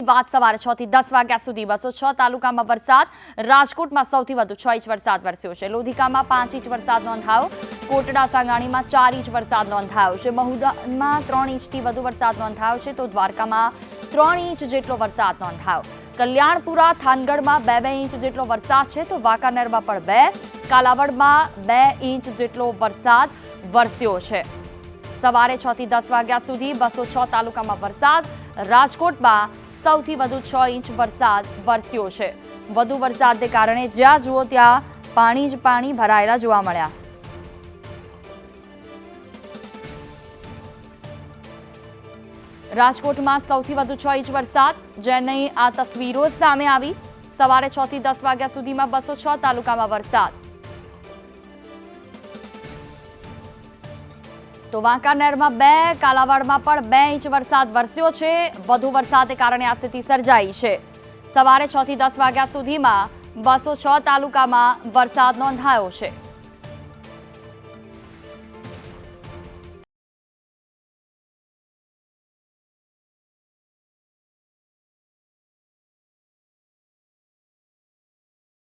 વાત સવારે 6 થી 10 વાગ્યા સુધી 206 તાલુકામાં વરસાદ. રાજકોટમાં સૌથી વધુ 6 ઇંચ વરસાદ વરસ્યો છે. લોધિકામાં 5 ઇંચ વરસાદ નોંધાયો. કોટડા સાંગાણીમાં 4 ઇંચ વરસાદ નોંધાયો છે. મહુદામાં 3 ઇંચથી વધુ વરસાદ નોંધાયો છે તો દ્વારકામાં 3 ઇંચ જેટલો વરસાદ નોંધાયો. કલ્યાણપુરા થાનગઢમાં 2 ઇંચ જેટલો વરસાદ છે તો વાંકાનેરમાં પણ 2, કાલાવડમાં 2 ઇંચ જેટલો વરસાદ વરસ્યો છે. સવારે 6 થી 10 વાગ્યા સુધી 206 તાલુકામાં વરસાદ. રાજકોટમાં સૌથી વધુ 6 ઇંચ વરસાદ વરસ્યો છે. વધુ વરસાદને કારણે જ્યાં જુઓ ત્યાં પાણી જ પાણી ભરાયેલા જોવા મળ્યા. રાજકોટમાં સૌથી વધુ 6 ઇંચ વરસાદ, જેની આ તસવીરો સામે આવી. સવારે 6 થી 10 વાગ્યા સુધીમાં 206 તાલુકામાં વરસાદ. તો વાંકાનેરમાં 2, કાલાવાડમાં પણ 2 ઇંચ વરસાદ વરસ્યો છે. વધુ વરસાદને કારણે આ સ્થિતિ સર્જાઈ છે. સવારે 6 થી 10 વાગ્યા સુધીમાં 206 તાલુકામાં વરસાદ નોંધાયો છે.